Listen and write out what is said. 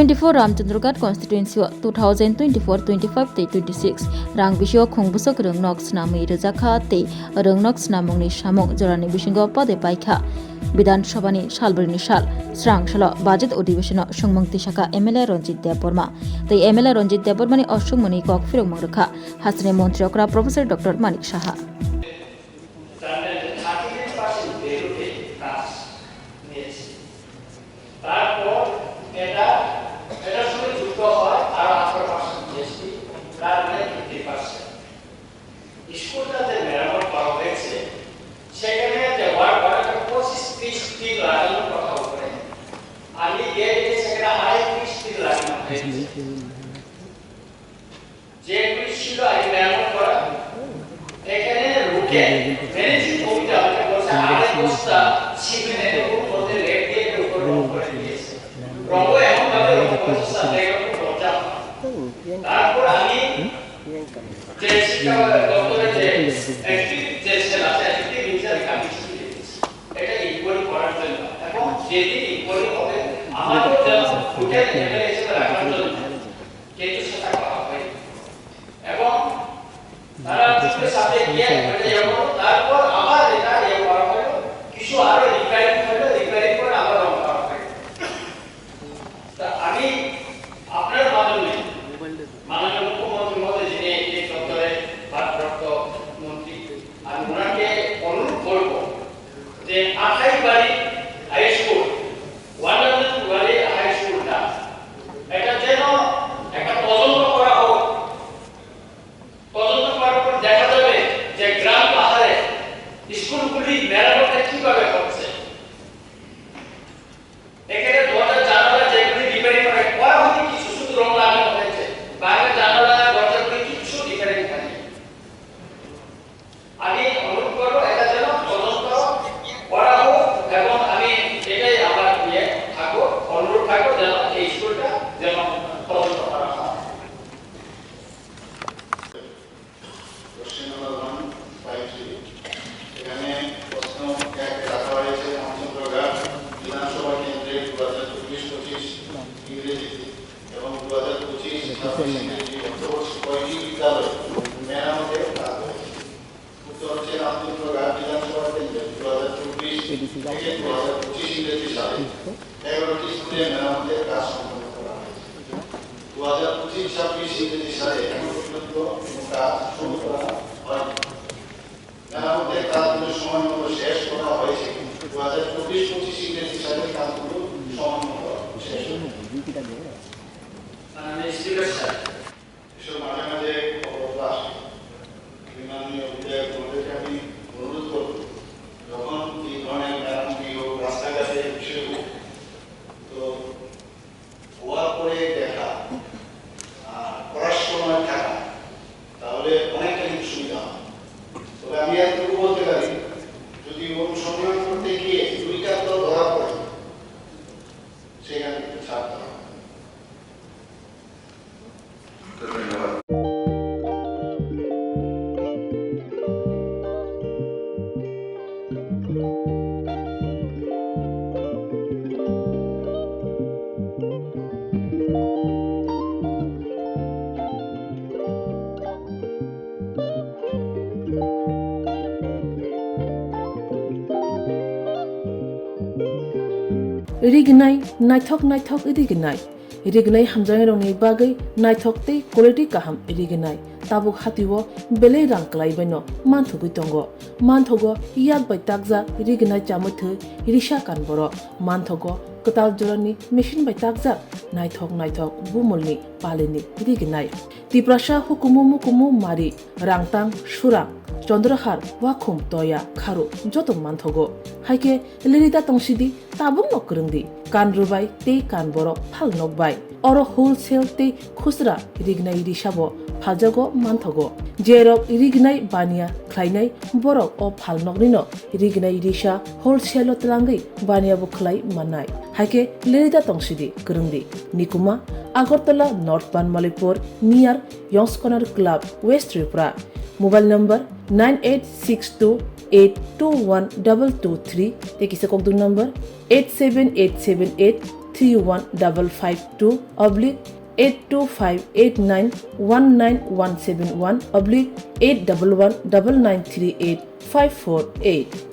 2024 Ramchandrgarh constituency 2024-25 te 26 rang bisio khongbusok röngnok snamui rwjakha te röngnok snamungni samung jorani bisingo pode paikha বিধান সভানি সালবরিনি সাল স্রাংশাল budget অধিবেশন সংমংতি শাখা MLA রঞ্জিত দেববর্মা তাই MLA রঞ্জিত দেববর্মানি অসংমনি cock ফিরংমং রেখা হাসিনি মন্ত্রী অকরা professor doctor Manik Saha रिगनाय नायथक रिगनाय हामजांनि बागै नायथक ते क्वालिटी काहाम रिगनाय ताबुक हातिwo बेले रां क्लाइबायनो मानथुगै दंगो मानथगो याक बाय ताकजा रिगनाय चामुथो रिशा कानबरो मानथगो कताल जरनि मेशिन बाय ताकजा नायथक बुमलनि पालिनि रिगनाय तिप्रासा हुकुमु मारि रांतां सुरां चंद्रहार वाखुम तोया खारु जतो मानथगो हाइके लिरिदा तंसिदि ताबुक नकरंदि कान रुबाय ते कान बरो फाल नकबाय अरो होलसेल ते खुसरा रिगनाय रिसाबो फालजागो मानथगो जेरक रिगनाय बानिया ख्लायनाय बरक अ फाल नकनिनो रिगनाय रिसा होलसेल तलांगै बानिया बो ख्लाय माननाय हाइके लिरिदा तंसिदि करंदि निकुमा Agartala north Banamalipur near young's corner club west Tripura mobile number 9862821223 ते किसे कोकदू नंबर 87878 31552 /82589191171 /8119938 548